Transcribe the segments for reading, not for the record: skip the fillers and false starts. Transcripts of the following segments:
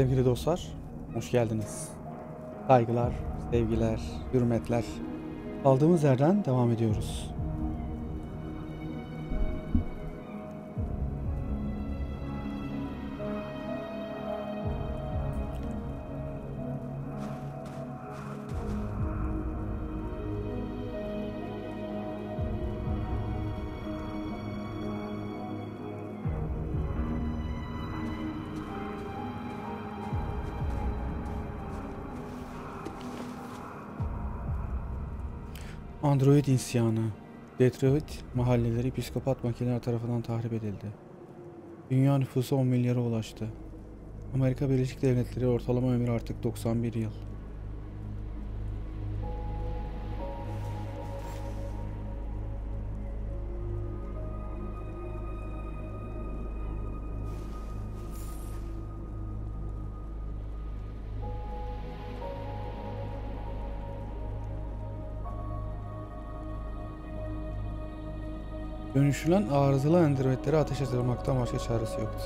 Sevgili dostlar, hoş geldiniz. Saygılar, sevgiler, hürmetler. Kaldığımız yerden devam ediyoruz. Android isyanı. Detroit mahalleleri psikopat makineler tarafından tahrip edildi. Dünya nüfusu 10 milyara ulaştı. Amerika Birleşik Devletleri ortalama ömrü artık 91 yıl. Dönüşülen arızalı androidlere ateş açılmaktan başka çaresi yoktu.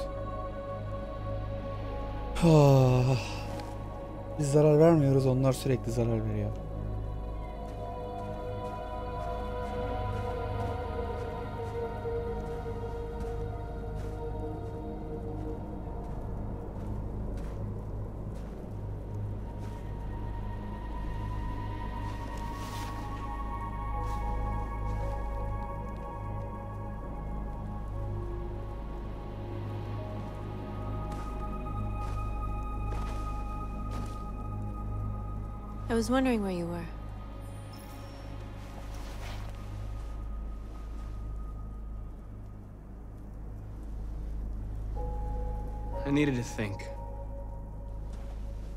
Biz zarar vermiyoruz, onlar sürekli zarar veriyor. I was wondering where you were. I needed to think.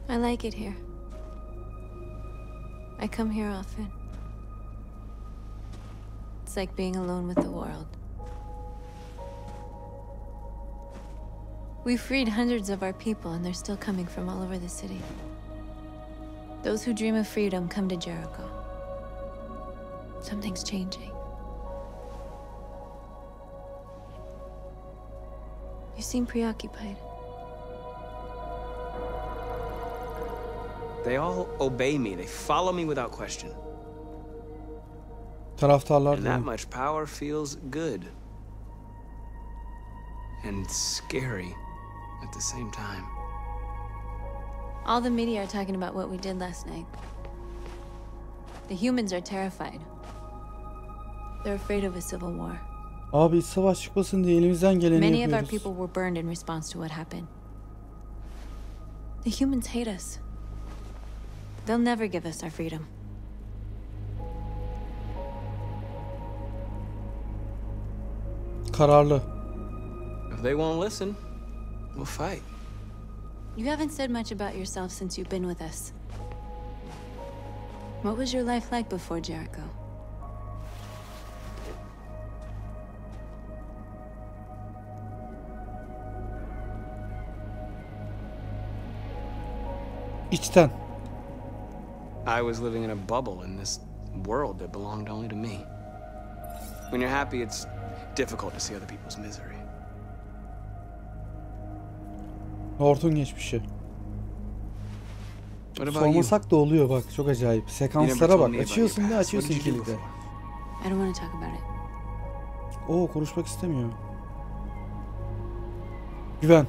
I like it here. I come here often. It's like being alone with the world. We freed hundreds of our people, and they're still coming from all over the city. Those who dream of freedom come to Jericho. Something's changing. You seem preoccupied. They all obey me. They follow me without question. Taraftarlar And that much power feels good. And scary at the same time. All the media are talking about what we did last night. The humans are terrified. They're afraid of a civil war. Abi savaş çıkmasın diye elimizden geleni Many of our yapıyoruz. people were burned in response to what happened. The humans hate us. They'll never give us our freedom. Kararlı. If they won't listen, we'll fight. You haven't said much about yourself since you've been with us. What was your life like before Jericho? İçten. I was living in a bubble in this world that belonged only to me. When you're happy, it's difficult to see other people's misery. Norton geçmişi. What about you? Sormasak da oluyor bak, çok acayip. Sekanslara bak. Açıyorsun da açıyorsun kilidi. I don't want to talk about it. Oo, konuşmak istemiyor. Güven.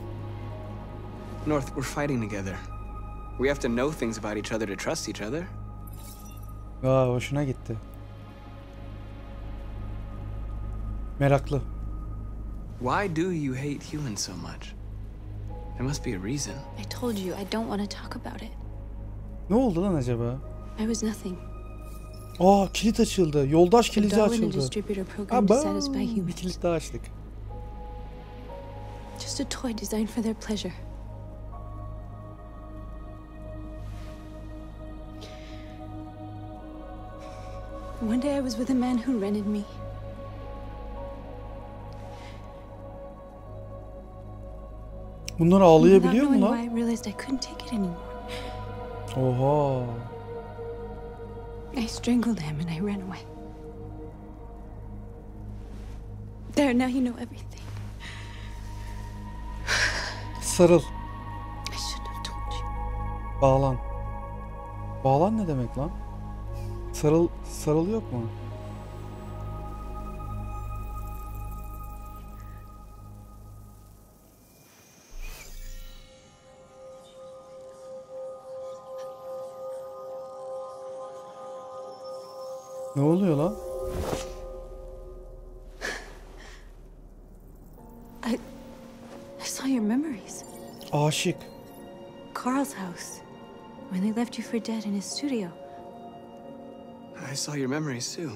North, we're fighting together. We have to know things about each other to trust each other. Aa, hoşuna gitti. Meraklı. Why do you hate humans so much? There must be a reason. I told you I don't want to talk about it. Ne oldu lan acaba? I was nothing. Aa, kilit açıldı. Yoldaş kilidi Darwin and açıldı. distributor program to satisfy Bir humans. kilit daha açtık. Just a toy designed for their pleasure. One day I was with a man who rented me. Bunlar ağlayabiliyor mu Without lan? knowing why, I realized I couldn't take it anymore. Oha. I strangled him and I ran away. There, now you know everything. Sarıl. I shouldn't have Bağlan. Bağlan ne demek lan? Sarıl yok mu? Ne oluyor lan? I saw your memories. Aşık. Carl's house. When they left you for dead in his studio. I saw your memories too.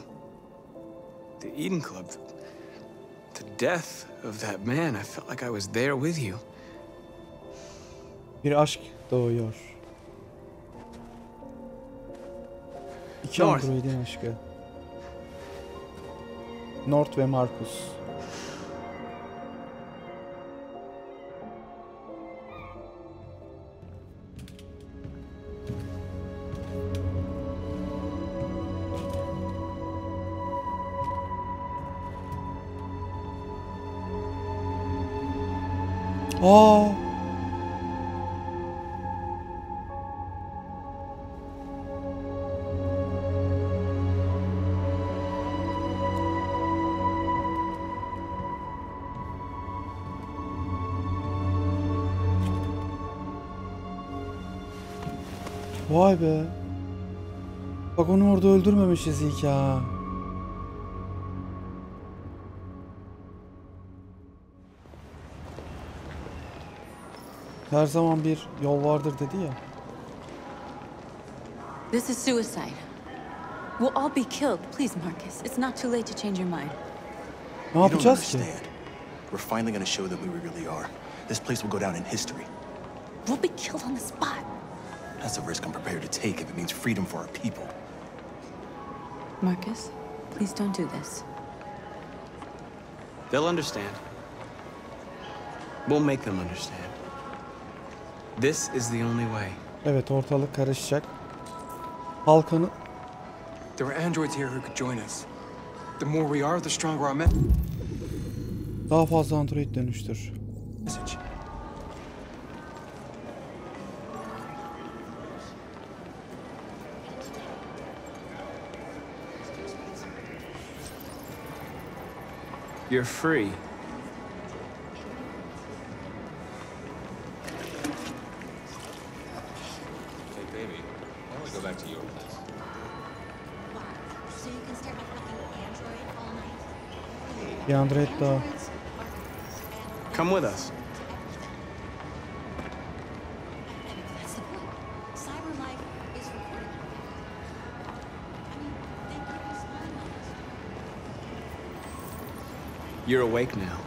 The Eden Club. The death of that man. I felt like I was there with you. Bir aşk doğuyor. İki North. androidin aşkı. North ve Marcus. Aa! Vay be. Bak onu orada öldürmemişiz iyi ki ha. Her zaman bir yol vardır dedi ya. This is suicide. We'll all be killed. Please, Marcus. It's not too late to change your mind. Ne You don't yapacağız ki? understand. We're finally going to show them who we really are. This place will go down in history. We'll be killed on the spot. That's a risk I'm prepared to take if it means freedom for our people. Marcus, please don't do this. They'll understand. We'll make them understand. This is the only way. Evet, ortalık karışacak. Halkanı There are androids here who could join us. The more we are, the stronger our daha fazla android dönüştür. message. You're free. Hey, baby, why don't we go back to your place? So you can stare at my fucking android all night? Bir android daha. Come with us. That's the point. Cyber life is recorded. I mean, they could be spying on us. You're awake now.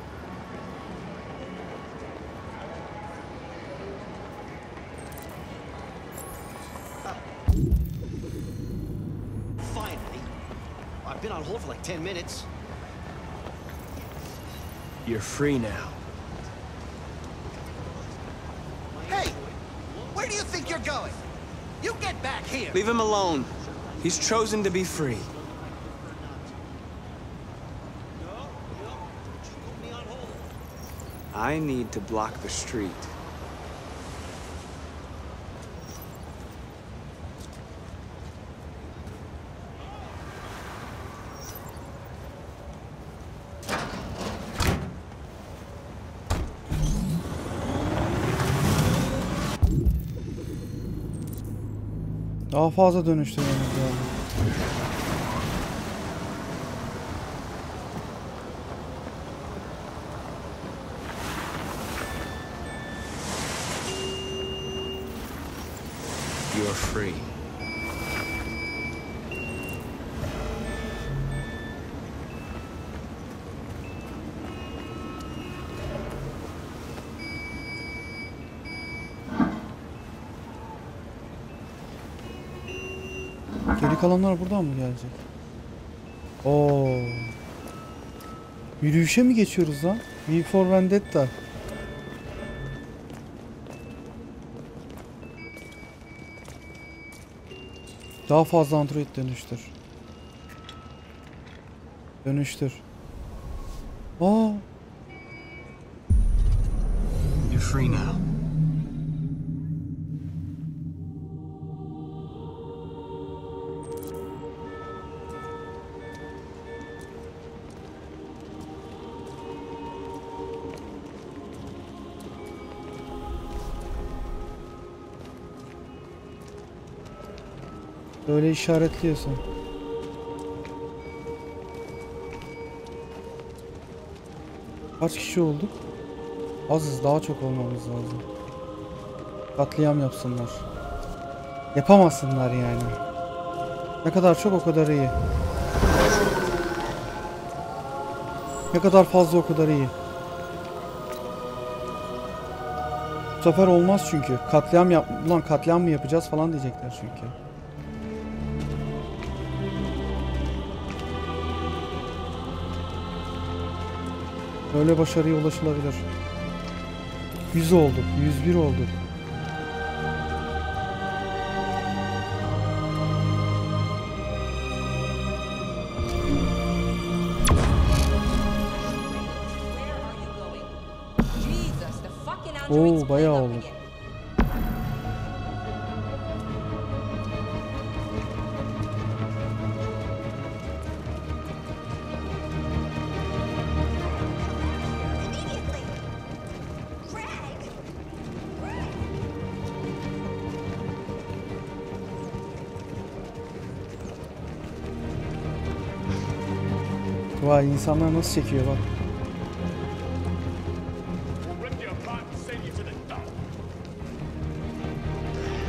Finally. I've been on hold for like 10 minutes. You're free now. Hey! Where do you think you're going? You get back here! Leave him alone. He's chosen to be free. I need to block the street. Daha fazla dönüştürmemiz lazım. You're free. Geri kalanlar buradan mı gelecek? Oo. Yürüyüşe mi geçiyoruz lan? V for Vendetta. Daha fazla android dönüştür. Dönüştür. Aa. You're free now. Böyle işaretliyorsun. Kaç kişi olduk? Azız, daha çok olmamız lazım. Katliam yapsınlar. Yapamasınlar yani. Ne kadar çok o kadar iyi. Ne kadar fazla o kadar iyi. Bu sefer olmaz çünkü. Katliam ulan katliam mı yapacağız falan diyecekler çünkü. Böyle başarıya ulaşılabilir. 100 olduk, 101 olduk. Oo, bayağı olduk. Vay, insanlar nasıl çekiyor bak. We'll rip you apart and send you to the dump.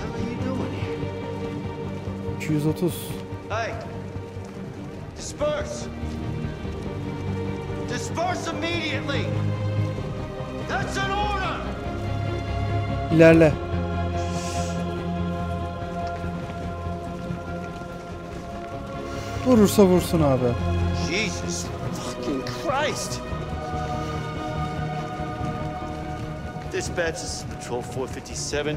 What are you doing here? 230. Hey! Disperse! Disperse immediately! That's an order! İlerle. Vurursa vursun abi. Jesus fucking Christ! Dispatch, this is Patrol 457.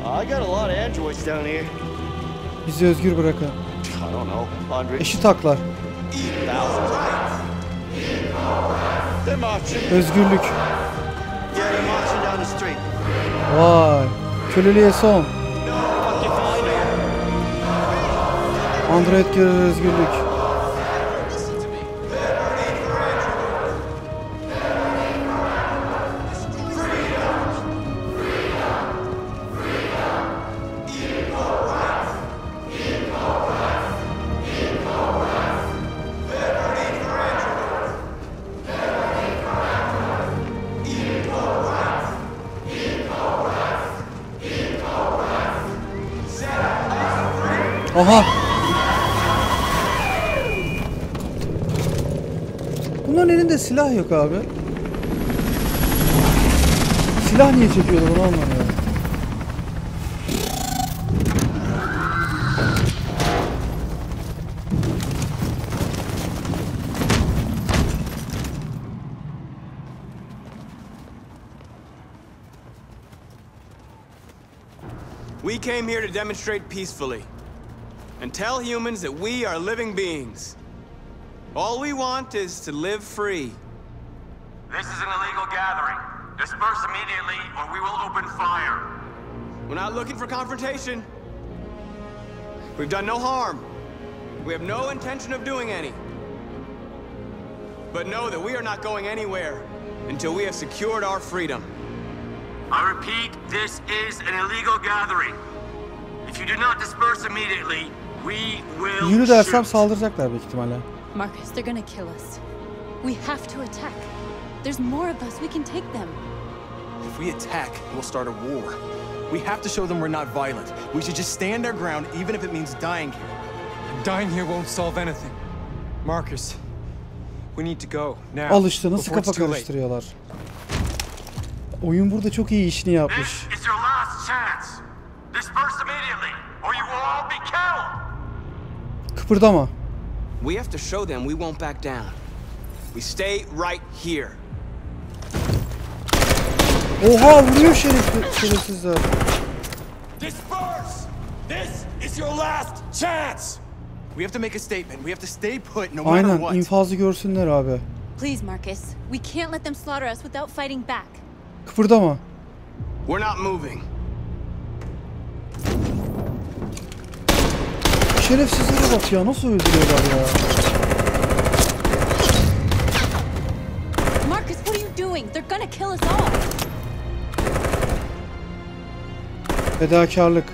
I got a lot of androids down here. Bizi özgür bırakın. I don't know, 100. Eşit haklar. They're marching. Özgürlük. Yeah, they're marching down the street. Vay. Köleliğe son. No fucking find them. Android görür özgürlük. Aha. Bunların elinde silah yok abi. Silah niye çekiyorlar onu anlamıyorum. We came here to demonstrate peacefully and tell humans that we are living beings. All we want is to live free. This is an illegal gathering. Disperse immediately or we will open fire. We're not looking for confrontation. We've done no harm. We have no intention of doing any. But know that we are not going anywhere until we have secured our freedom. I repeat, this is an illegal gathering. If you do not disperse immediately, we will Yürü dersem shoot. saldıracaklar büyük ihtimalle. Marcus, they're gonna kill us. We have to attack. There's more of us. We can take them. If we attack, we'll start a war. We have to show them we're not violent. We should just stand our ground, even if it means dying here. Dying here won't solve anything. Marcus, we need to go now. Al işte nasıl before it's kafa too late. karıştırıyorlar. Oyun burada çok iyi işini yapmış. This is your last chance. Disperse immediately or you will all be killed. Kıpırdama. We have to show them we won't back down. We stay right here. Oha, vuruyor şerefsizler. Disperse! This is your last chance. We have to make a statement. We have to stay put no matter Aynen, what. infazı görsünler abi. Please, Marcus. We can't let them slaughter us without fighting back. Kıpırdama. We're not moving. Şerefsizlere bak ya, nasıl öldürüyorlar ya. Marcus, what are you doing? They're gonna kill us all. Fedakarlık.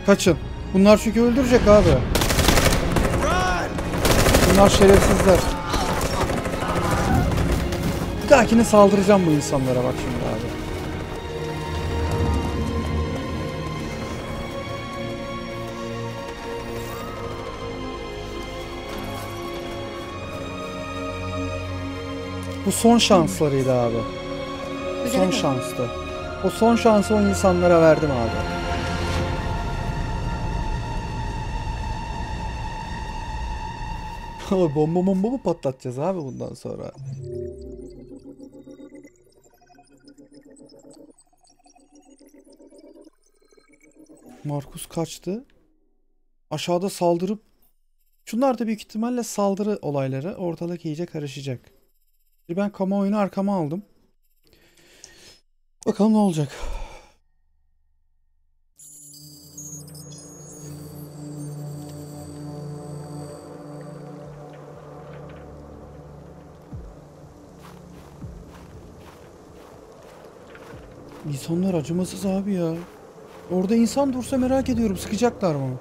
Kaçın. Bunlar çünkü öldürecek abi. Bunlar şerefsizler. Bir dahakine saldıracağım bu insanlara bak şimdi abi. Bu son şanslarıydı abi. Son şanstı. O son şansı o insanlara verdim abi. Bomba mı patlatacağız abi bundan sonra? Markus kaçtı. Aşağıda saldırıp şunlar da büyük ihtimalle saldırı olayları, ortalık iyice karışacak. Ben kamuoyunu arkama aldım. Bakalım ne olacak. İnsanlar acımasız abi ya. Orada insan dursa merak ediyorum, sıkacaklar mı?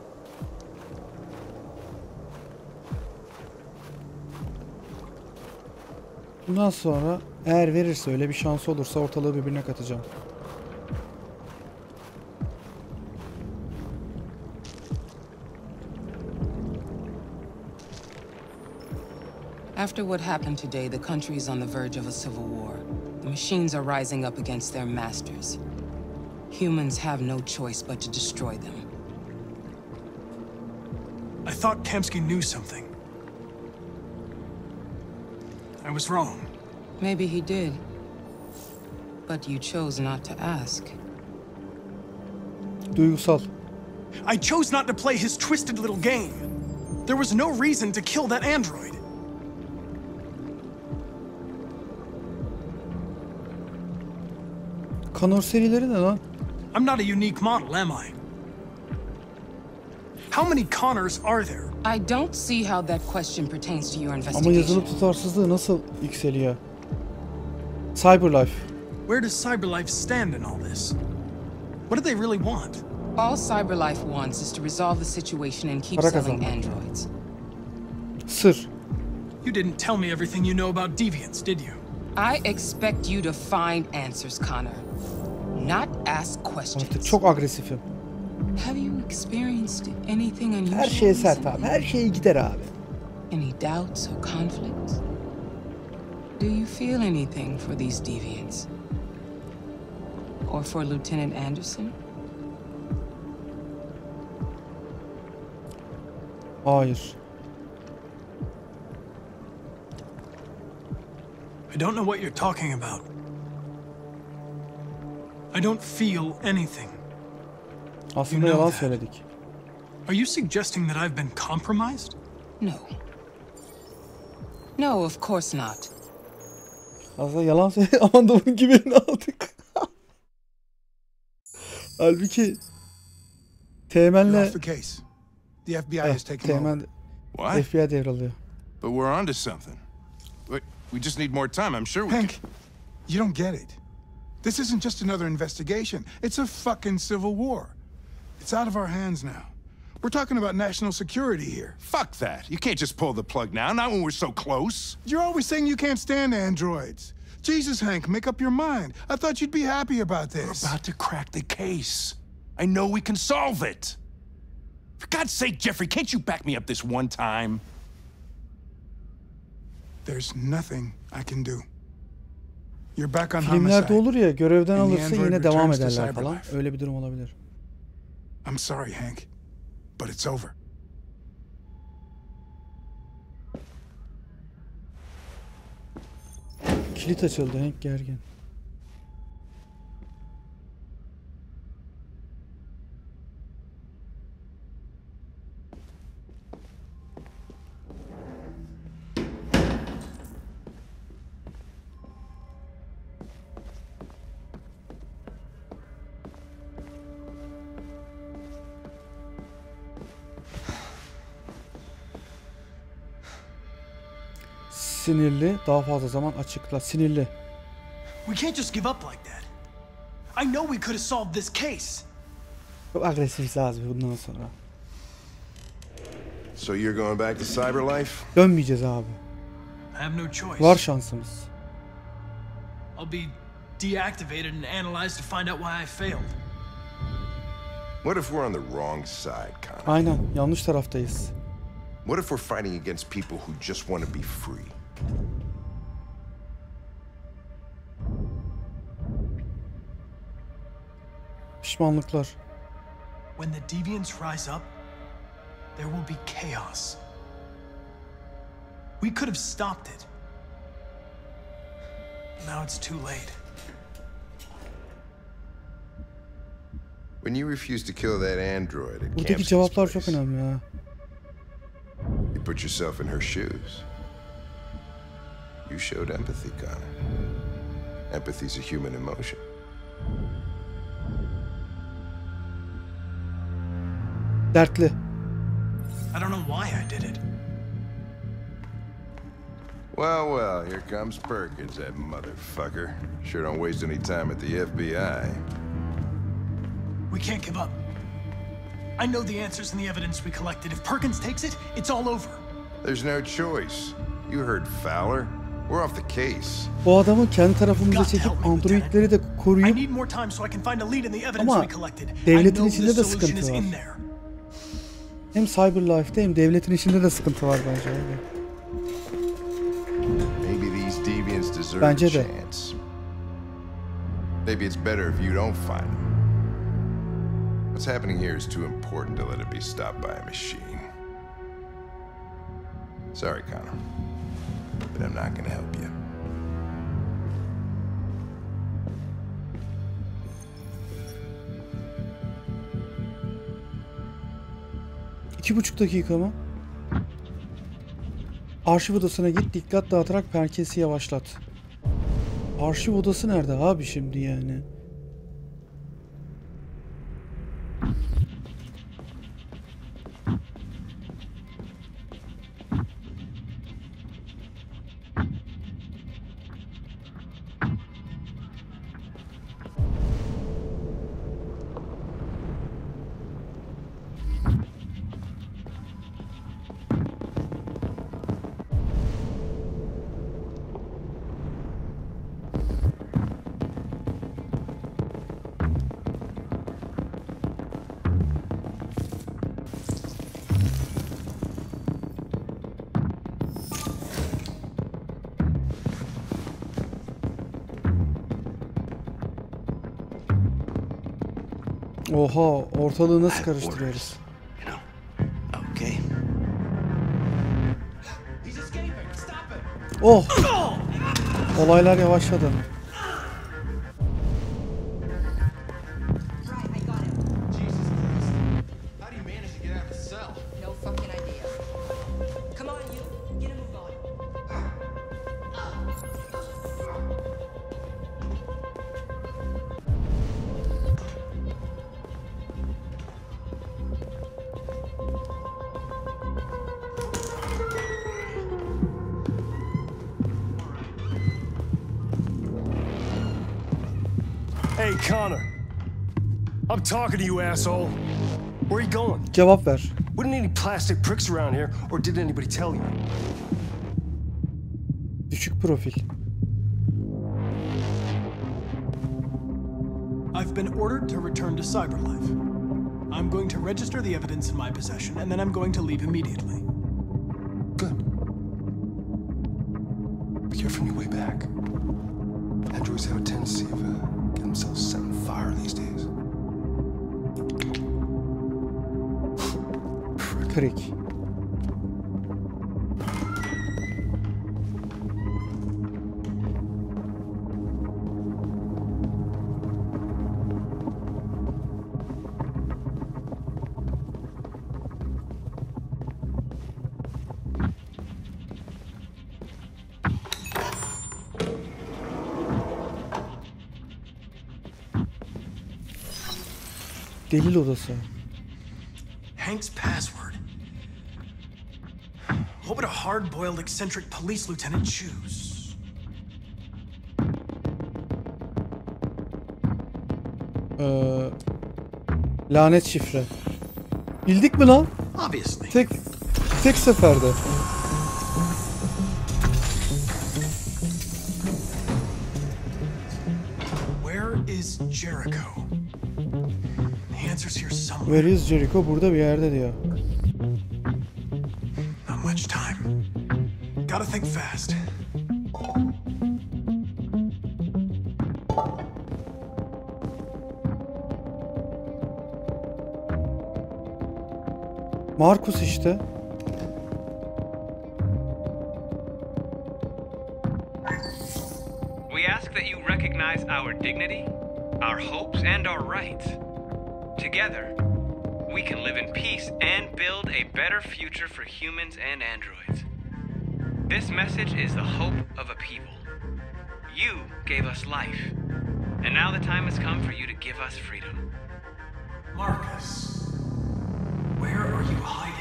Bundan sonra eğer verirse, öyle bir şans olursa ortalığı birbirine katacağım. After what happened today, the country is on the verge of a civil war. The machines are rising up against their masters. Humans have no choice but to destroy them. I thought Kamsky knew something. I was wrong. Maybe he did. But you chose not to ask. Duygusal. I chose not to play his twisted little game. There was no reason to kill that android. Connor serileri ne lan? I'm not a unique model, am I? How many Connors are there? I don't see how that question pertains to your Ama investigation. yazılı tutarsızlığı nasıl yükseliyor? Cyberlife. Where does Cyberlife stand in all this? What do they really want? All Cyberlife wants is to resolve the situation and keep Para selling kazanmak. androids. Sır. You didn't tell me everything you know about deviants, did you? I expect you to find answers, Connor. Not ask questions. Artık çok agresifim. Have you experienced anything unusual? Her şeye sert abi. Her şeye gider abi. Any doubts or conflicts? Do you feel anything for these deviants? Or for Lieutenant Anderson? Hayır. I don't know what you're talking about. I don't feel anything. Aslında yalan söyledik. Are you suggesting that I've been compromised? No. No, of course not. Aslında yalan söyledik. Aman da bunun gibi aldık. Halbuki Teğmen'le The FBI has taken over. Teğmen What? FBI devralıyor. But we're onto something. But we just need more time. I'm sure we Hank, can. you don't get it. This isn't just another investigation. It's a fucking civil war. It's out of our hands now. We're talking about national security here. Fuck that. You can't just pull the plug now, not when we're so close. You're always saying you can't stand androids. Jesus, Hank, make up your mind. I thought you'd be happy about this. We're about to crack the case. I know we can solve it. For God's sake, Jeffrey, can't you back me up this one time? There's nothing I can do. You're back on Filmlerde homicide. olur ya, görevden And the alırsa android yine devam returns to ederler falan. Cyberlife. Öyle bir durum olabilir. I'm sorry, Hank, but it's over. Kilit açıldı, Hank gergin. Sinirli, daha fazla zaman açıkla. Sinirli. We can't just give up like that. I know we could have solved this case. Çok agresif abi bundan sonra. So you're going back to Cyberlife? Dönmeyeceğiz abi. I have no choice. Var şansımız. I'll be deactivated and analyzed to find out why I failed. What if we're on the wrong side, Connor? Aynen, yanlış taraftayız. What if we're fighting against people who just want to be free? Pişmanlıklar. When the deviants rise up, there will be chaos. We could have stopped it. Now it's too late. When you refused to kill that android at Buradaki cevaplar çok önemli ha. You put yourself in her shoes. You showed empathy, Connor. Empathy's a human emotion. Dertli. I don't know why I did it. Well, well, here comes Perkins, that motherfucker. Sure don't waste any time at the FBI. We can't give up. I know the answers and the evidence we collected. If Perkins takes it, it's all over. There's no choice. You heard Fowler. We're off the case. Bu adamı kendi tarafımıza çekip androidleri de koruyup ama devletin içinde de sıkıntı var. Hem Cyberlife'de hem devletin içinde de sıkıntı var bence abi. Maybe these deviants deserve a chance. Maybe it's better if you don't find them. What's happening here is too important to let it be stopped by a machine. Sorry, Connor, but I'm not gonna help you. $2,5 dakika mı? Arşiv odasına git, dikkat dağıtarak merkezi yavaşlat. Arşiv odası nerede abi şimdi yani? Oha, ortalığı nasıl karıştırıyoruz? Oh! Olaylar yavaşladı. Hey, Connor. I'm talking to you, asshole. Where are you going? Cevap ver. Wouldn't any plastic pricks around here, or did anybody tell you? Düşük profil. I've been ordered to return to Cyberlife. I'm going to register the evidence in my possession, and then I'm going to leave immediately. Good. Be careful on your way back. Androids have a tendency of getting themselves set on fire these days. Krik. Delil odası. Hank's password. What would a hard-boiled, eccentric police lieutenant choose? Lanet şifre. Bildik mi lan? Obviously. Tek seferde. Where is Jericho? The answer's here somewhere. Where is Jericho? Burada bir yerde diyor. Not much time. Gotta think fast. Markus işte. We ask that you recognize our dignity, our hopes, and our rights. Together, we can live in peace and build a better future for humans and androids. This message is the hope of a people. You gave us life, and now the time has come for you to give us freedom. Marcus, where are you hiding?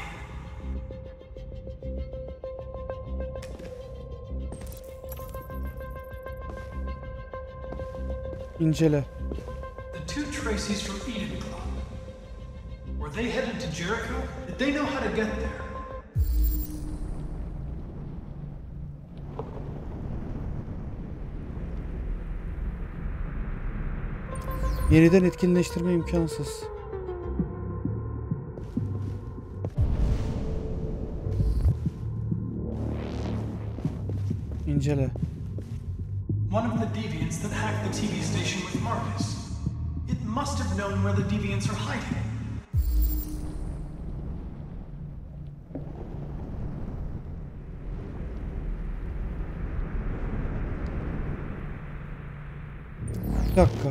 İncele. The two Tracy's from Eden Club. Were they headed to Jericho? Did they know how to get there? Yeniden etkinleştirme imkansız. İncele. One of the deviants that hacked the TV station with Marcus. It must have known where the deviants are hiding. Bir dakika.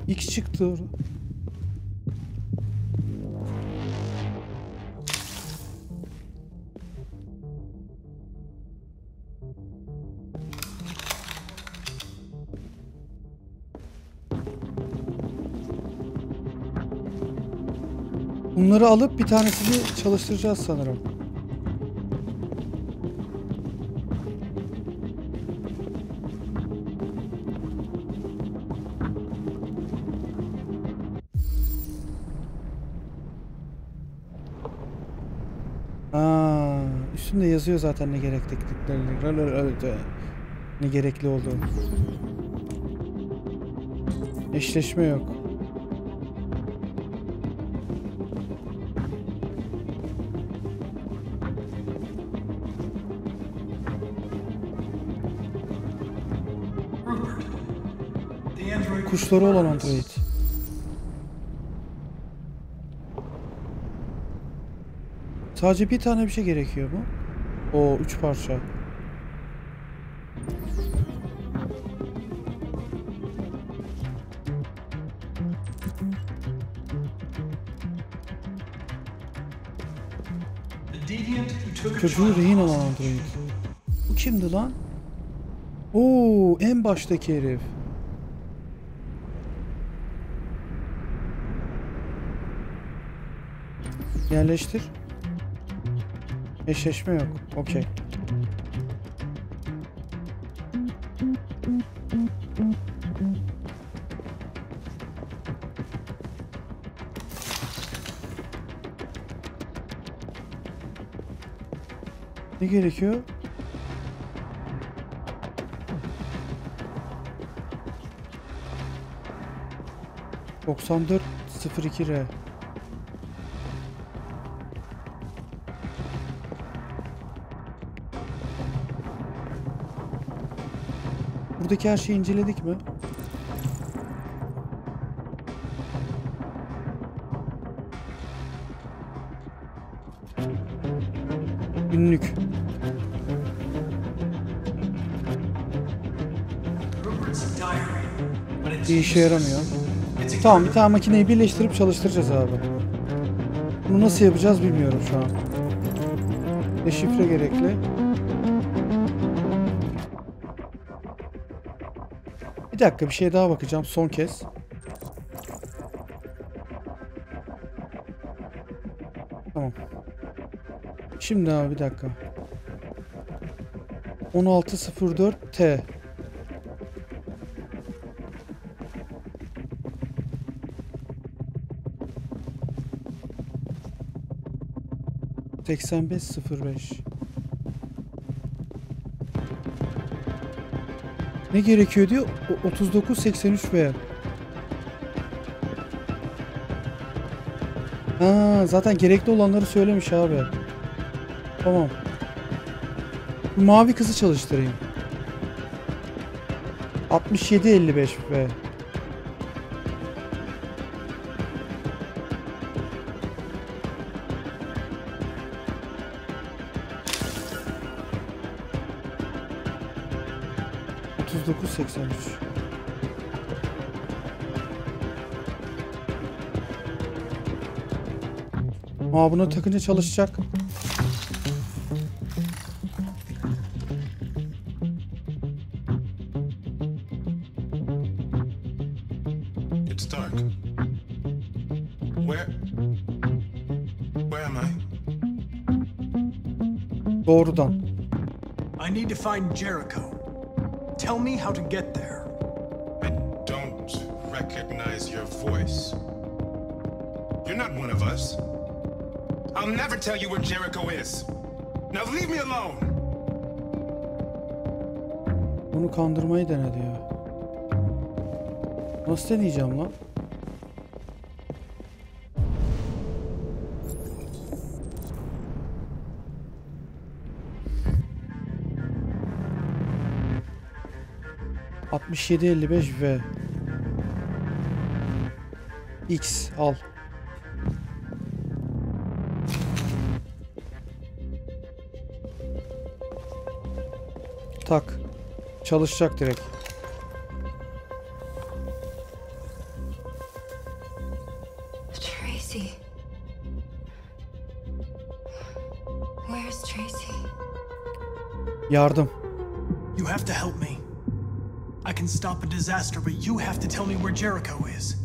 X çıktı orada. Bunları alıp bir tanesini çalıştıracağız sanırım. Üstünde yazıyor zaten ne gerekli olduğu. Eşleşme yok. Kuşları olan android. Sadece bir tane bir şey gerekiyor mu? O 3 parça. Çocuğu rehin olan android. Bu kimdi lan? Oo, en baştaki herif. Yerleştir. Eşleşme yok. Okey. Ne gerekiyor? ...9402R. Buradaki her şeyi inceledik mi? Günlük. Bir işe yaramıyor. Tamam, bir tane makineyi birleştirip çalıştıracağız abi. Bunu nasıl yapacağız bilmiyorum şu an. Deşifre gerekli. Bir dakika, bir şeye daha bakacağım son kez. Tamam. Şimdi abi bir dakika. 1604T. 8505. Ne gerekiyor diyor? 3983V. Ha, zaten gerekli olanları söylemiş abi. Tamam. Bu mavi kızı çalıştırayım. 6755V. ...3983. Aa, buna takınca çalışacak. It's dark. Where am I? Doğrudan. I need to find Jericho. Tell me how to get there. I don't recognize your voice. You're not one of us. I'll never tell you where Jericho is. Now leave me alone. Bunu kandırmayı dene diyor. Nasıl deneyeceğim lan? ...6755V. X al. Tak. Çalışacak direkt. Tracy. Where's Tracy? Yardım. You have to help me. I can stop a disaster, but you have to tell me where Jericho is.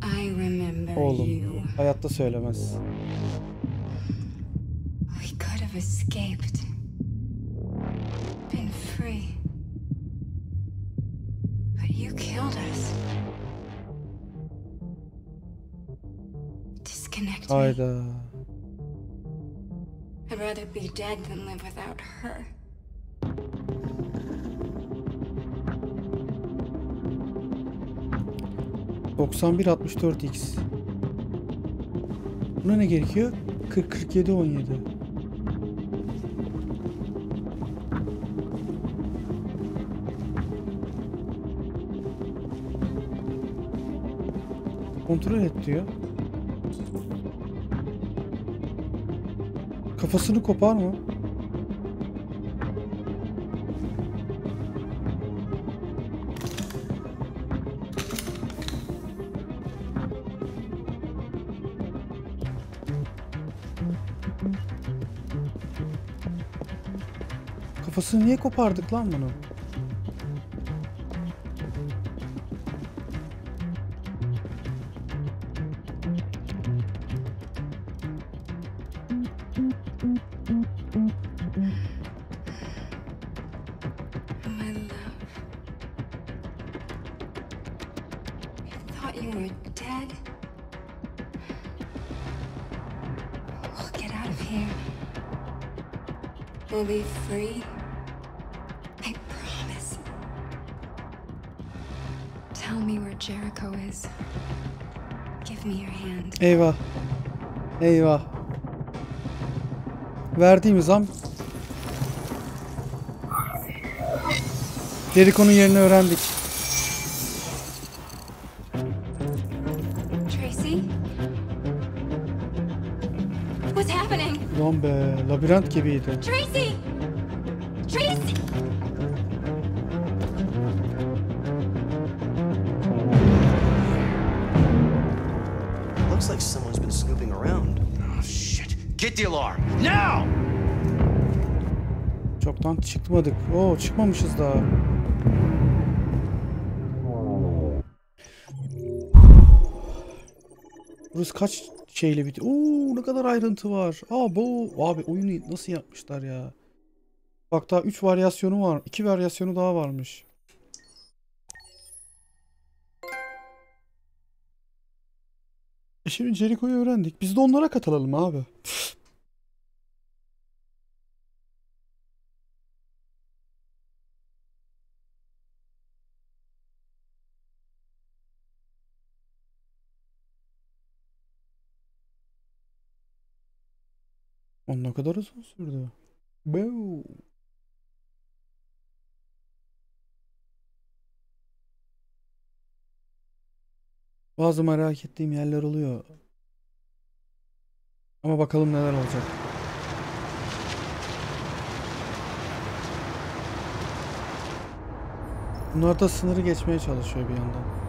I remember Oğlum, you. hayatta söylemez. We could have escaped. Been free. But you killed us. Disconnect me. Hayda. I'd rather be dead than live without her. ...9164X. Buna ne gerekiyor? 404717. Kontrol et diyor. Kafasını kopar mı? Kafasını niye kopardık lan bunu? My love. I thought you were dead. We'll get out of here. We'll be free. I promise. Tell me where Jericho is. Give me your hand. Eyvah. Eyvah. Verdiğimiz an Jericho'nun yerini öğrendik. Tracy? What's happening? Ulan be, labirent gibiydi. Tracy! Tracy! Looks like someone's been snooping around. Oh, shit. Get the alarm. Now! Çoktan çıkmadık. Oo, çıkmamışız daha. Burası kaç şeyle bitiyor? Oo, ne kadar ayrıntı var. Aa, bu abi oyunu nasıl yapmışlar ya? Bak daha 3 varyasyonu var. 2 varyasyonu daha varmış. Şimdi Jericho'yu öğrendik. Biz de onlara katılalım abi. Ne kadar uzun sürdü. Boo. Bazı merak ettiğim yerler oluyor. Ama bakalım neler olacak. Bunlar da sınırı geçmeye çalışıyor bir yandan.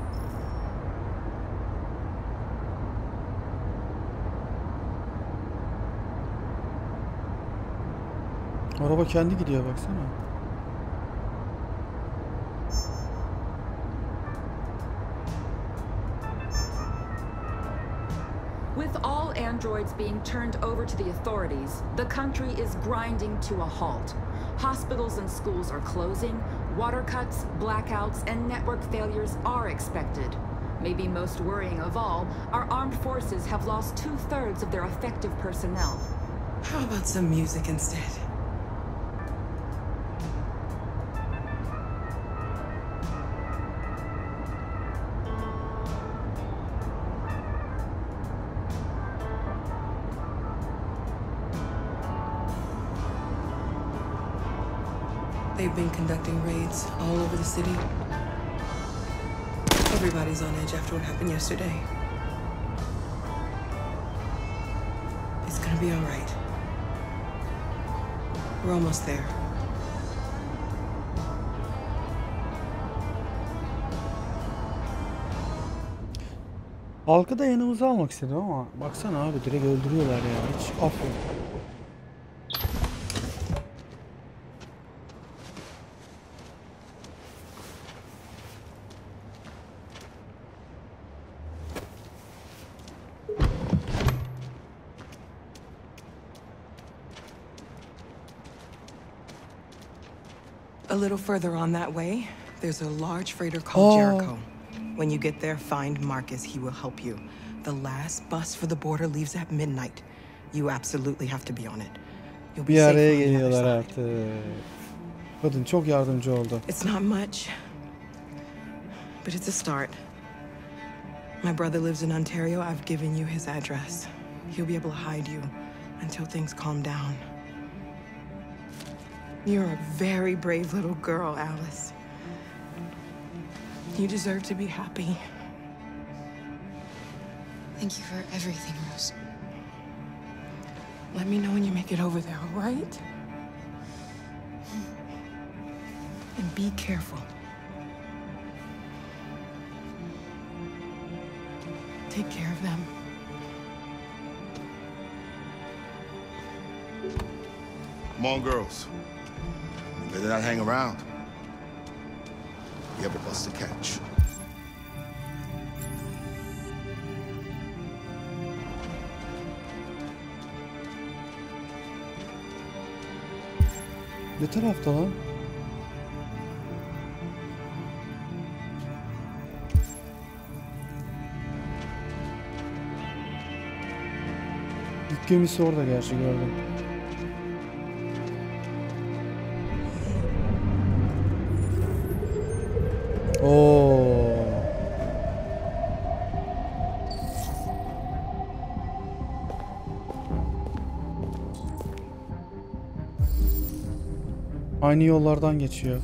Araba kendi gidiyor baksana. With all androids being turned over to the authorities, the country is grinding to a halt. Hospitals and schools are closing, water cuts, blackouts, and network failures are expected. Maybe most worrying of all, our armed forces have lost 2/3 of their effective personnel. How about some music instead? They've been conducting raids all over the city. Everybody's on edge after what happened yesterday. It's gonna be all right. We're almost there. Halkı da yanımıza almak istedim ama baksana abi direkt öldürüyorlar ya. Hiç affı. A little further on that way, there's a large freighter called Jericho. When you get there, find Marcus. He will help you. The last bus for the border leaves at midnight. You absolutely have to be on it. You'll be Bir safe araya on the other geliyorlar side. artık. Kadın çok yardımcı oldu. It's not much, but it's a start. My brother lives in Ontario. I've given you his address. He'll be able to hide you until things calm down. You're a very brave little girl, Alice. You deserve to be happy. Thank you for everything, Rose. Let me know when you make it over there, all right? And be careful. Take care of them. Come on, girls. You better not hang around. We have a bus to catch. Ne tarafta lan? Yük gemisi orada gerçi gördüm. Oo. Aynı yollardan geçiyor.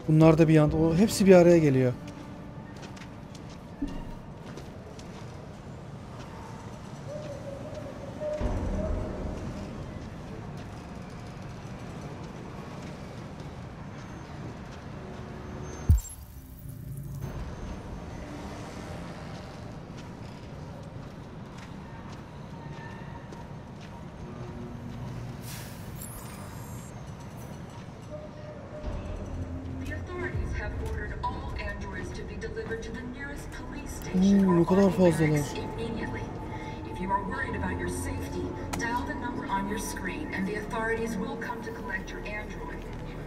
Bunlar da bir yanda, hepsi bir araya geliyor. Ne kadar fazlalar. If you are worried about your safety, dial the number on your screen and the authorities will come to collect your android.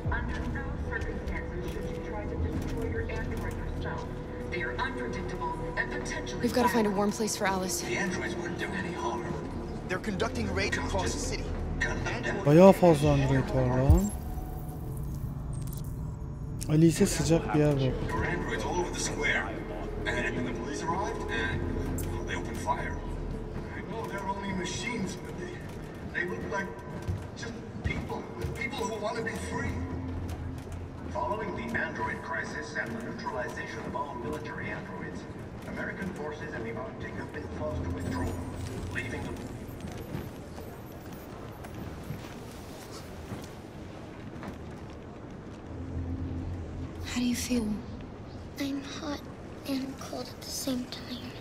Under no circumstances should you try to destroy your android yourself. They are unpredictable and potentially We've got to find a warm place for Alice. The androids wouldn't do any harm. They're conducting raids across the city. Bayağı fazla android var lan. Ali ise sıcak bir yer bu. There were androids all over the square. And the police arrived and they opened fire. No, they're only machines, but they look like just people who want to be free. Following the android crisis and the neutralization of all military androids, American forces in the Arctic have been forced to withdraw, leaving them. How do you feel? I'm hot and cold at the same time.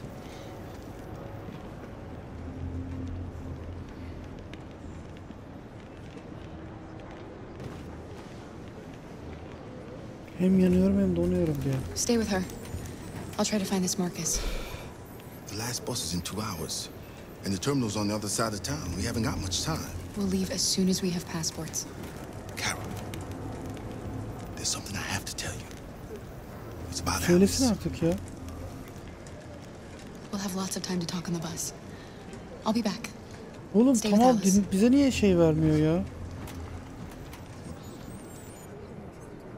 Hem yanıyorum hem donuyorum diyor. Stay with her. I'll try to find this Marcus. The last bus is in 2 hours, and the terminal's on the other side of town. We haven't got much time. We'll leave as soon as we have passports. Carol, there's something I have to tell you. It's about Söylesin artık ya. We'll have lots of time to talk on the bus. I'll be back. Oğlum Stay tamam with Alice. bize niye şey vermiyor ya?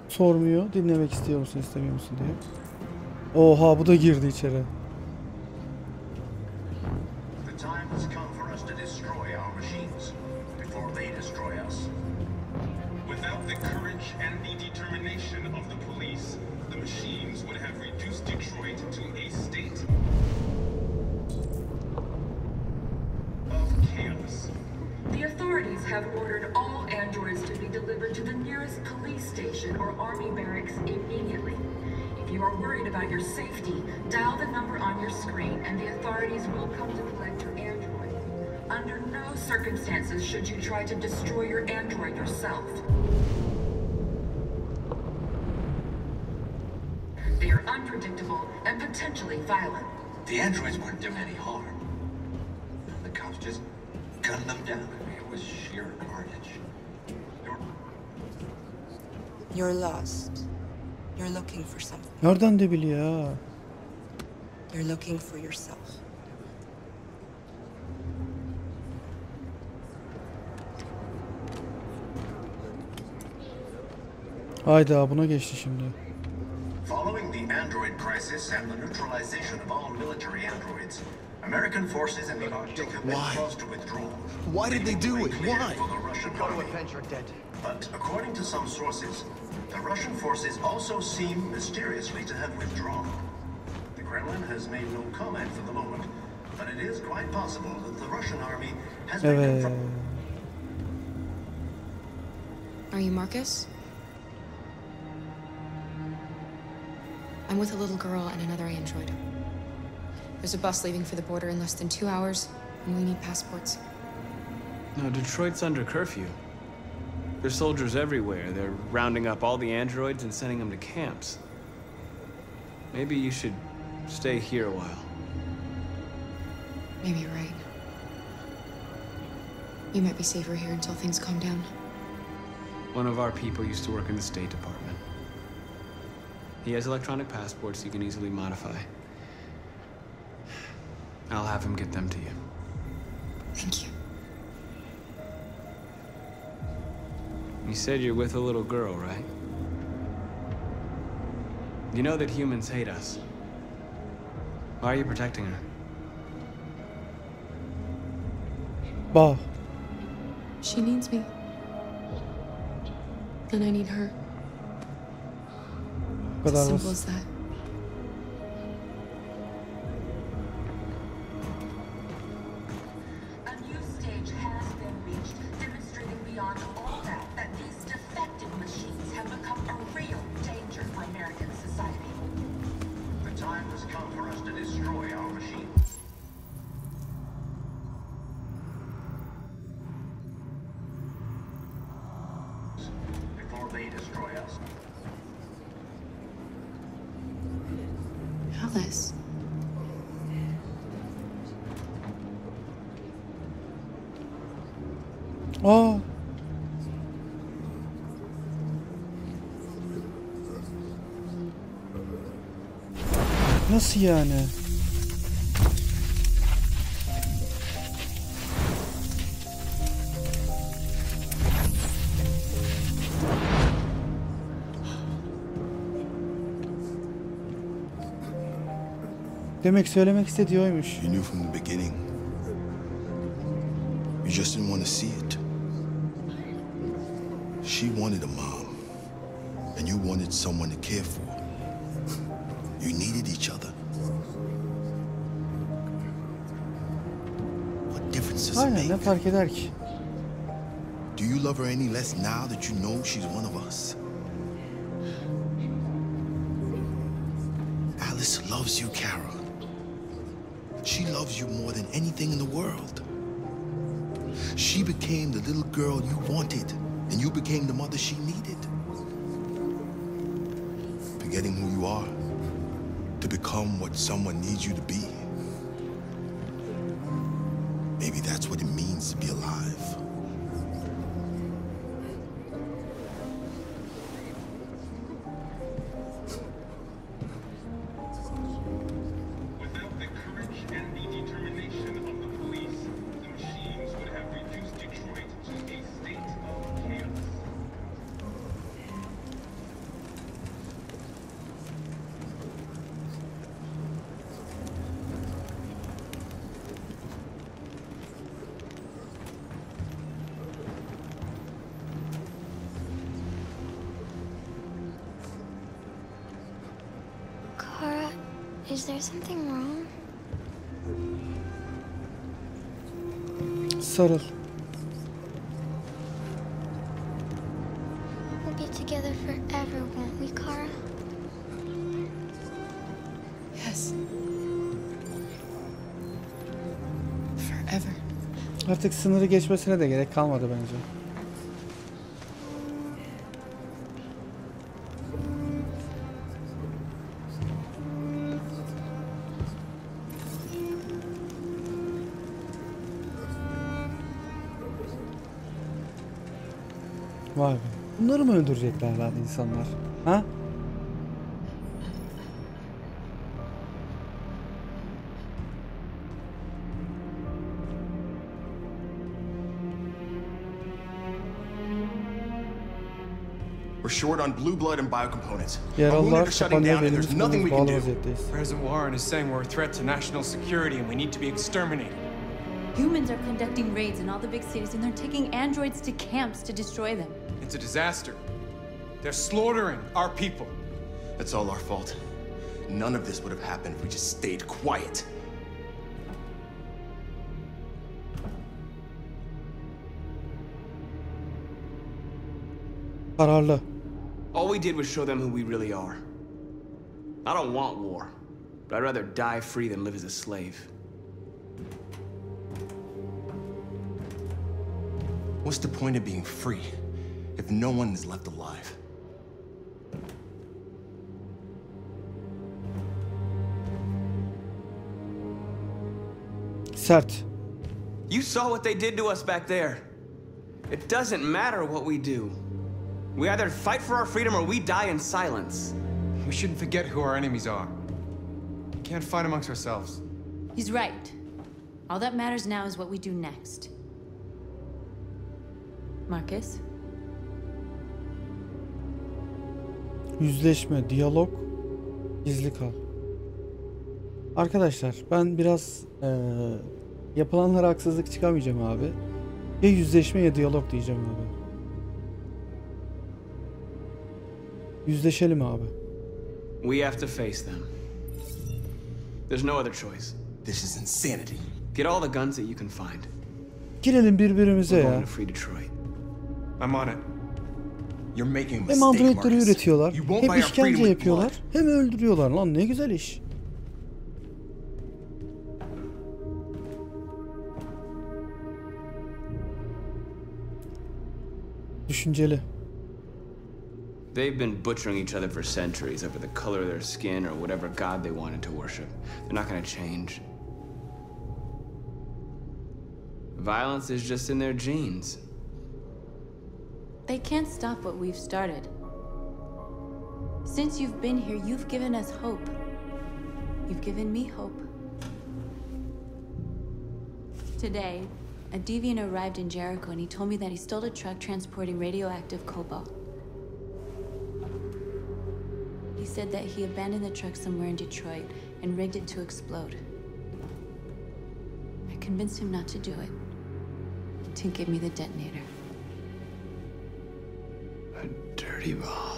Sormuyor. Dinlemek istiyor musun, istemiyor musun diye. Oha bu da girdi içeri. The time has come for us to destroy our machines before they destroy us. Without the courage and the determination of the police, the machines would have reduced Detroit to a state of chaos. The authorities have ordered all androids to be delivered to the nearest police station or army barracks immediately. If you are worried about your safety, dial the number on your screen and the authorities will come to collect your android. Under no circumstances should you try to destroy your android yourself. They are unpredictable and potentially violent. The androids weren't doing any harm. The cops just gunned them down. It was sheer carnage. You're lost. You're looking for something. Nereden de biliyor ha? You're looking for yourself. Hayda buna geçti şimdi. Following the android crisis and the neutralization of all military androids, American forces in the Arctic have been forced to withdraw. Why did they do it? Why? For the Russian army. But according to some sources, the Russian forces also seem mysteriously to have withdrawn. The Kremlin has made no comment for the moment, but it is quite possible that the Russian army has been confronted. Are you Marcus? I'm with a little girl and another android. There's a bus leaving for the border in less than 2 hours, and we need passports. No, Detroit's under curfew. There's soldiers everywhere. They're rounding up all the androids and sending them to camps. Maybe you should stay here a while. Maybe you're right. You might be safer here until things calm down. One of our people used to work in the State Department. He has electronic passports you can easily modify. I'll have him get them to you. Thank you. You said you're with a little girl, right? You know that humans hate us. Why are you protecting her? Bah. She needs me. And I need her. It's as simple as that. A new stage has been reached, demonstrating beyond all doubt that these defective machines have become a real danger for American society. The time has come for us to destroy our machines. Before they destroy us. Alice. Aa. Nasıl yani? Demek söylemek istediği oymuş. You knew from the beginning just didn't want to see it. She wanted a mom, and you wanted someone to care for. You needed each other. What difference does it Aynen, ne make? fark eder ki? Do you love her any less now that you know she's one of us? Alice loves you, Kara. She loves you more than anything in the world. She became the little girl you wanted, and you became the mother she needed. Forgetting who you are to become what someone needs you to be. Maybe that's what it means to be alive. Kara, is there something wrong? Sarıl. We'll be together forever, won't we, Kara? Yes. Forever. Artık sınırı geçmesine de gerek kalmadı bence. Vay be. Bunları mı öldürecekler lan insanlar? Ha? We're short on blue blood and biocomponents. Our Yaralılar wounded are shutting kapanıyor, down and there's belimiz nothing we kolumuz can bağlı do. vaziyetteyiz. President Warren is saying we're a threat to national security and we need to be exterminated. Humans are conducting raids in all the big cities, and they're taking androids to camps to destroy them. It's a disaster. They're slaughtering our people. That's all our fault. None of this would have happened if we just stayed quiet. Kararlı. All we did was show them who we really are. I don't want war, but I'd rather die free than live as a slave. What's the point of being free if no one is left alive? Sert. You saw what they did to us back there. It doesn't matter what we do. We either fight for our freedom or we die in silence. We shouldn't forget who our enemies are. We can't fight amongst ourselves. He's right. All that matters now is what we do next. Marcus? Yüzleşme, diyalog, gizli kal. Arkadaşlar ben biraz yapılanlara haksızlık çıkamayacağım abi. Ya yüzleşme ya diyalog diyeceğim abi. Yüzleşelim abi. We have to face them. There's no other choice. This is insanity. Get all the guns that you can find. Girelim birbirimize ya. Free Detroit. I'm on it. You're making a Hem mistake, androidleri Marcus. üretiyorlar, You won't hem buy our freedom işkence with yapıyorlar, hem öldürüyorlar. Lan ne güzel iş. Düşünceli. They've been butchering each other for centuries over the color of their skin or whatever god they wanted to worship. They're not gonna change. Violence is just in their genes. They can't stop what we've started. Since you've been here, you've given us hope. You've given me hope. Today, a deviant arrived in Jericho and he told me that he stole a truck transporting radioactive cobalt. He said that he abandoned the truck somewhere in Detroit and rigged it to explode. I convinced him not to do it. to give me the detonator. A dirty bomb.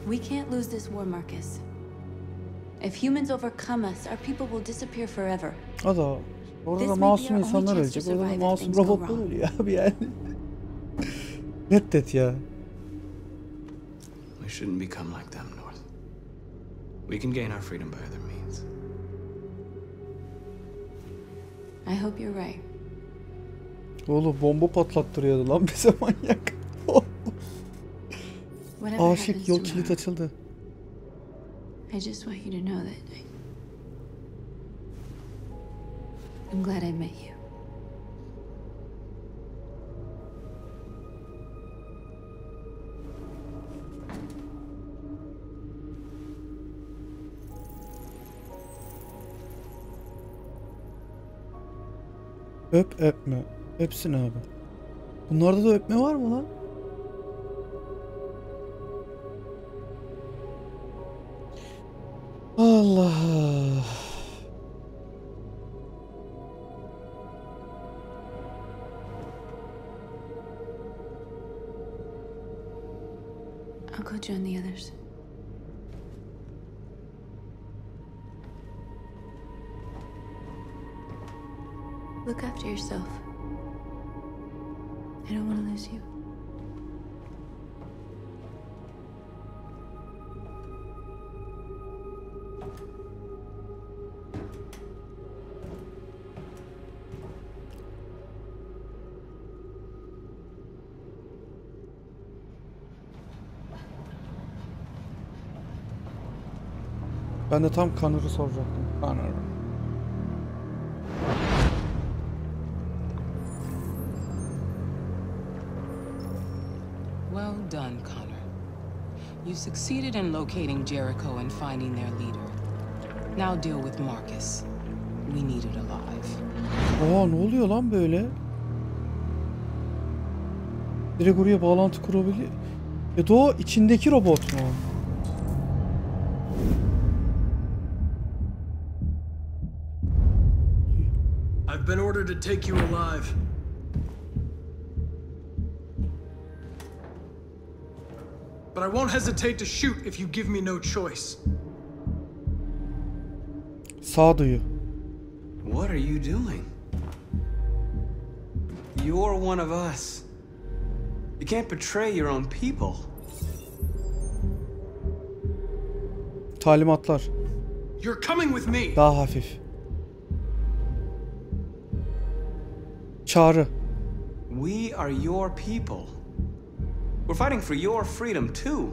We can't lose this war, Marcus. If humans overcome us, our people will disappear forever. Orada da masum insanlar ölecek. Orada da masum robotlar ölüyor abi yani. Reddet ya. We shouldn't become like them, North. We can gain our freedom by other means. I hope you're right. Oğlum bomba patlattırıyordu lan bize manyak. Aşık yol kilit açıldı. I just want you to know that I'm glad I met you. Öp öpme. Öpsün abi. Bunlarda da öpme var mı lan? Allah. I'll go join the others. Look after yourself. I don't want to lose you. Ben de tam Connor'ı soracaktım. Connor. Well done, Connor. You succeeded in locating Jericho and finding their leader. Now deal with Marcus. We need it alive. Aa, ne oluyor lan böyle? Direkt oraya bağlantı kurabiliyor. Ya da o içindeki robot mu? I've been ordered to take you alive. But I won't hesitate to shoot if you give me no choice. Sağduyu. What are you doing? You're one of us. You can't betray your own people. Talimatlar. You're coming with me. Daha hafif. Çağrı. We are your people. We're fighting for your freedom too.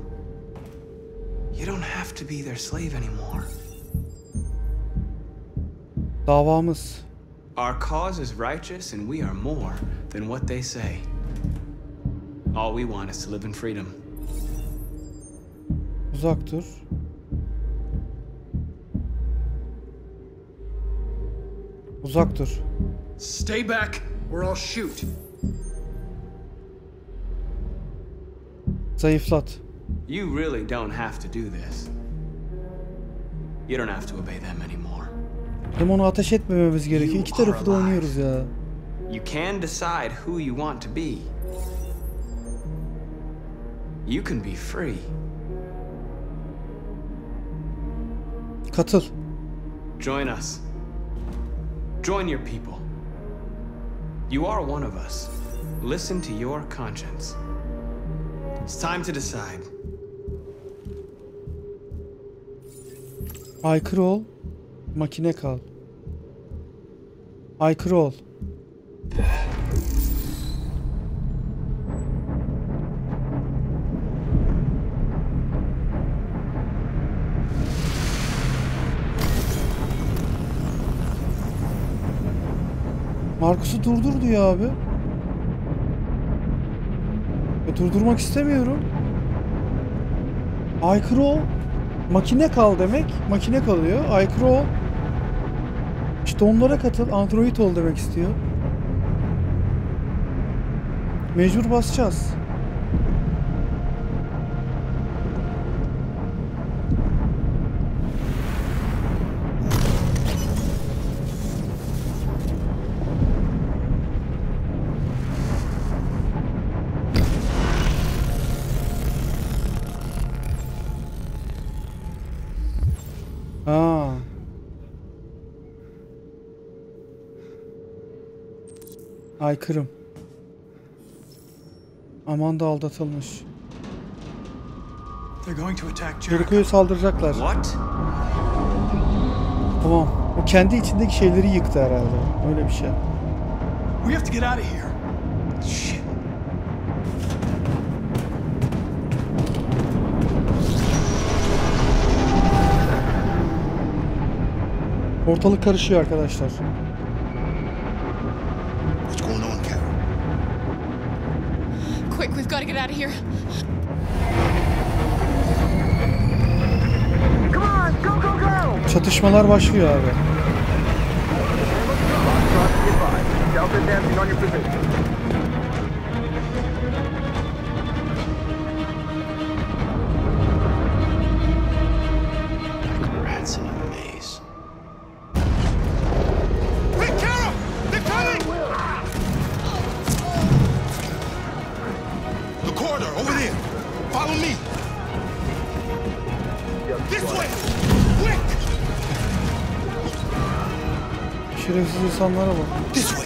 You don't have to be their slave anymore. Davamız. Our cause is righteous and we are more than what they say. All we want is to live in freedom. Uzak dur. Uzak dur. Stay back or I'll shoot. Zayıflat. You really don't have to do this. You don't have to obey them anymore. Hem onu ateş etmememiz gerekiyor. İki tarafı da oynuyoruz ya. You can decide who you want to be. You can be free. Katıl. Join us. Join your people. You are one of us. Listen to your conscience. It's time to decide. Aykırı ol. Makine kal. Aykırı ol. Markus'u durdur diyor abi. Durdurmak istemiyorum. Aykırı ol. Makine kal demek. Makine kalıyor. Aykırı ol. İşte onlara katıl. Android ol demek istiyor. Mecbur basacağız. Aa. Aykırım. Amanda aldatılmış. Jericho'ya saldıracaklar. What? Tamam. O kendi içindeki şeyleri yıktı herhalde. Öyle bir şey. We have to get out of here. Shit. Ortalık karışıyor arkadaşlar. What's going on, Carol? Quick, we've got to get out of here. Çatışmalar başlıyor abi. Rats in a maze. Hey, Carol! They're coming! The corridor, over there. Follow me. This way! Quick! Şerefsiz insanlara bak. This way.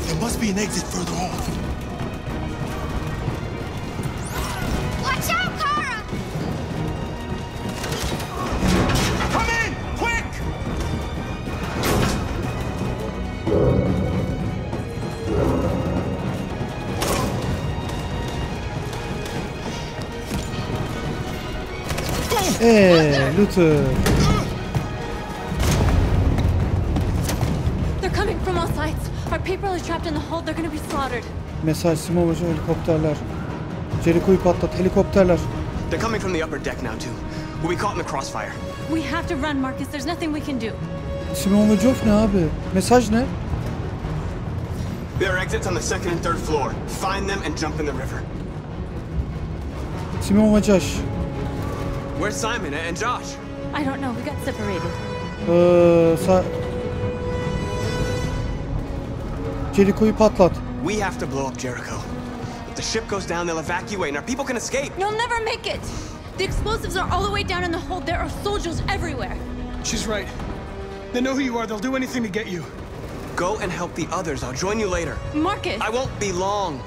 There must be an exit further on. Watch out, Kara! Come in! Quick! Luther. They're coming from all sides. Our people are trapped in the hold. They're gonna be slaughtered. Mesaj Simovacı helikopterler. Jericho'yu patlat helikopterler. They're coming from the upper deck now too. We'll be caught in the crossfire. We have to run, Marcus. There's nothing we can do. Simovacı ne abi? Mesaj ne? There are exits on the second and third floor. Find them and jump in the river. Simovacı. Where's Simon and Josh? I don't know. We got separated. Jericho'yu patlat. We have to blow up Jericho. If the ship goes down, they'll evacuate and our people can escape. You'll never make it. The explosives are all the way down in the hold. There are soldiers everywhere. She's right. They know who you are. They'll do anything to get you. Go and help the others. I'll join you later. Marcus! I won't be long.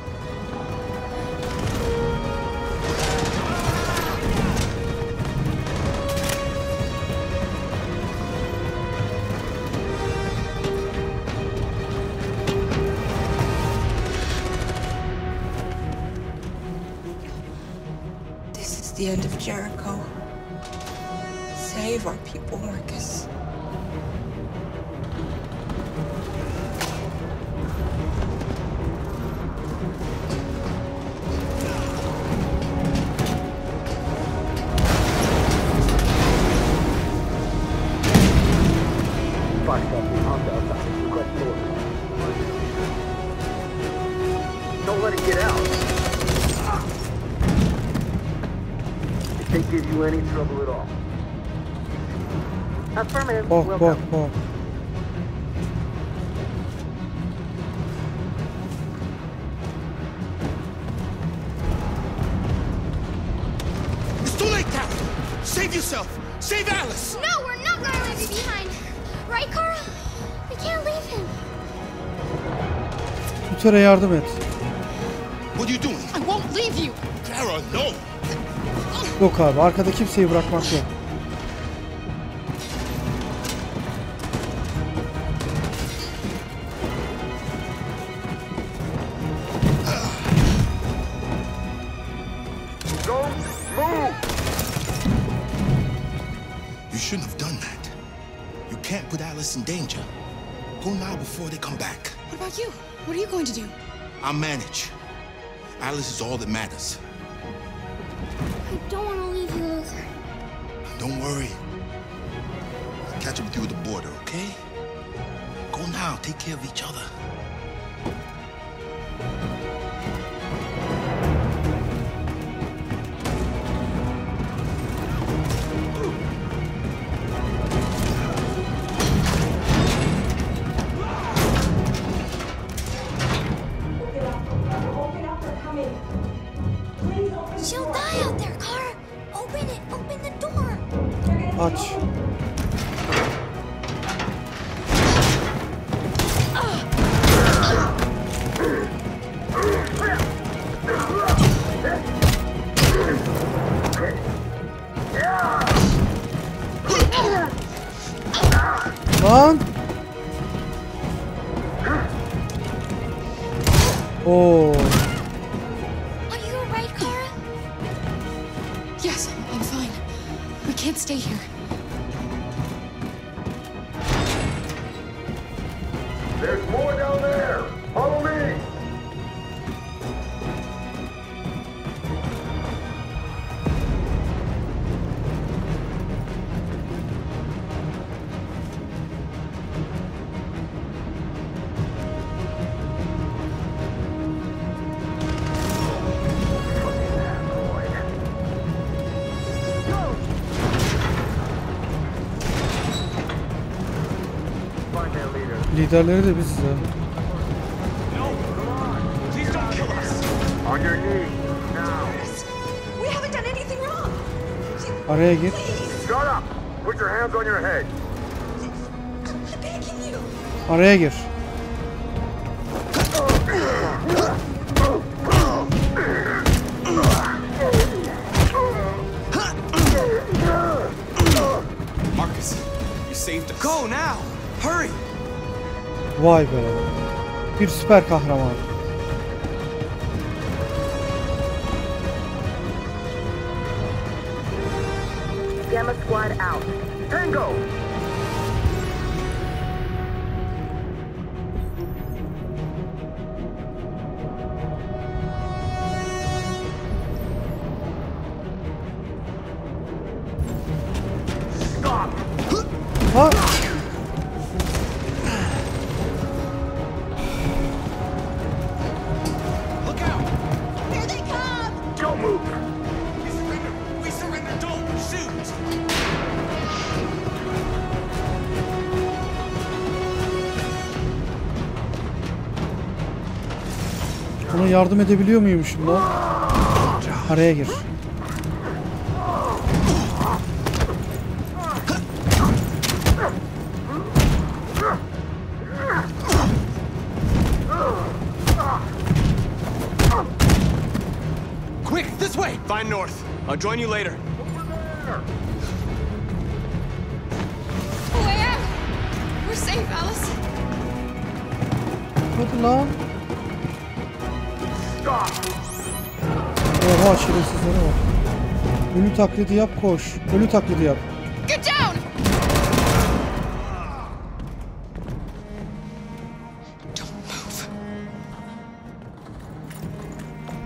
This is the end of Jericho. Save our people, Marcus. Don't let it get out. It can't give you any trouble at all. Affirmative. Bak. It's too late, Carol. Save yourself. Save Alice. No, we're not gonna leave you behind. Right, Kara? We can't leave him. Luther'e yardım et. What are you doing? I won't leave you. Kara, no. Yok abi, arkada kimseyi bırakmak yok. You shouldn't have done that. You can't put Alice in danger. Go now before they come back. What about you? What are you going to do? I'll manage. Alice is all that matters. I don't want to leave you, Luther. Don't worry. I'll catch up with you at the border, okay? Go now. Take care of each other. She'll die out there, Kara. Open it. Open the door. Aç. Lan! Oo. Are you alright, Kara? Yes, I'm fine. We can't stay here. There's more down there. Follow me. Liderleri de biziz ha. On your knees now. We haven't done anything wrong. Araya gir. Shut up. Put your hands on your head. I'm begging you. Araya gir. Marcus, you saved us. Go now. Hurry. Vay be. Bir süper kahraman. Gamma squad out. Tango. Stop. Ha. Don't move. We surrender. Don't shoot. Ona yardım edebiliyor muymuşum lan? Araya gir. Quick, this way. Find North. I'll join you later. Way out! We're safe, Alice. Hadi lan. Oha şerefsizlere bak. Ölü taklidi yap koş. Ölü taklidi yap. Get down!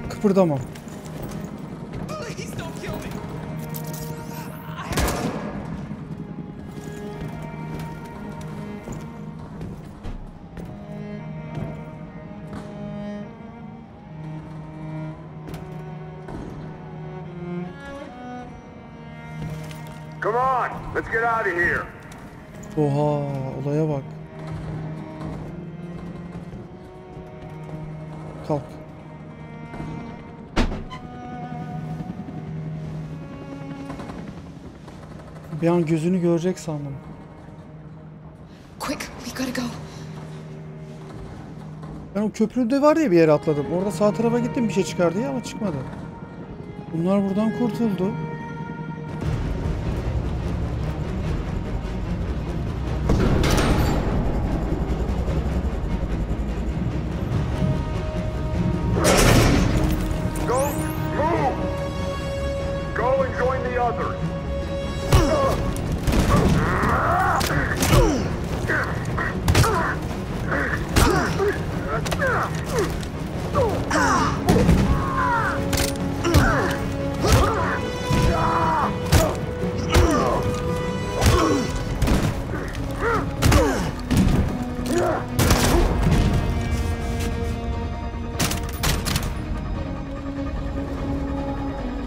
Kıpırdama. Please don't kill me. Come on. Let's get out of here. Oha olaya bak. Kalk. Bir an gözünü görecek sandım. Quick, we gotta go. Ben o köprüde var ya bir yere atladım. Orada sağ tarafa gittim bir şey çıkar diye ama çıkmadı. Bunlar buradan kurtuldu. Go. Move. Go and join the others.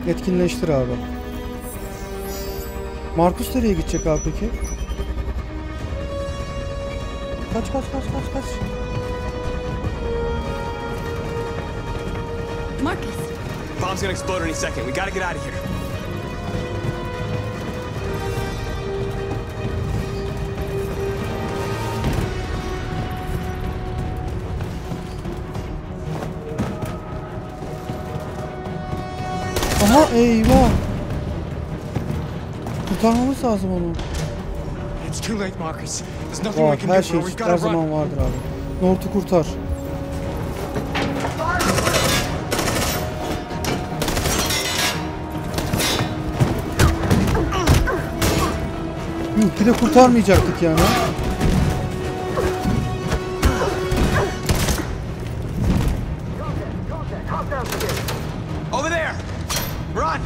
Etkinleştir abi. Markus nereye gidecek abi peki? Kaç. Marcus. Bomb's gonna explode any second. We gotta get out of here. Aha eyvah. Kurtarmamız lazım onu. It's too late, Marcus. Var, her şey her zaman vardır abi. North'u kurtar. Bir de kurtarmayacaktık yani. Over there. Run.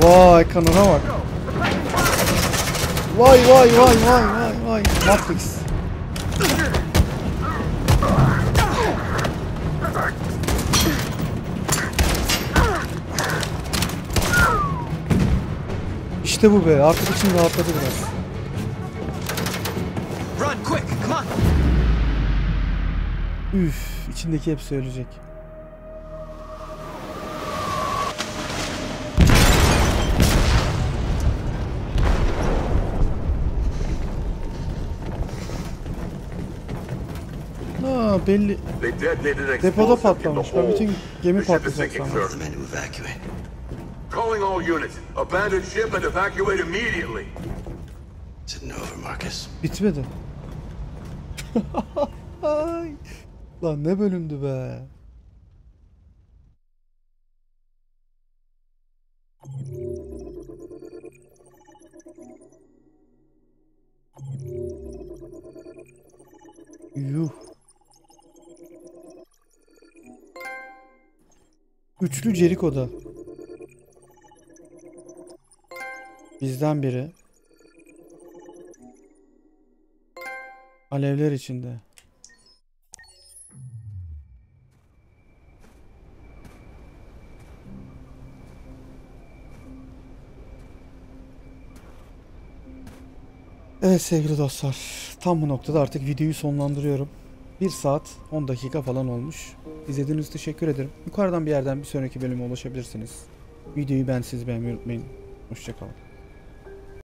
Vay kanına bak. Vay Matrix. İşte bu be. Artık içim rahatladı biraz. Run quick. Come on. Üf, içindeki hepsi ölecek. Ha belli. Depoda patlamış. Ben bütün gemi patlayacak sandım. Calling all units. Abandon ship and evacuate immediately. Isn't over, Marcus. Bitmedi. Lan ne bölümdü be. Yuh. Üçlü Jericho'da. Bizden biri. Alevler içinde. Evet sevgili dostlar, tam bu noktada artık videoyu sonlandırıyorum. 1 saat 10 dakika falan olmuş. İzlediğiniz için teşekkür ederim. Yukarıdan bir yerden bir sonraki bölüme ulaşabilirsiniz. Videoyu beğenmeyi unutmayın. Hoşça kalın.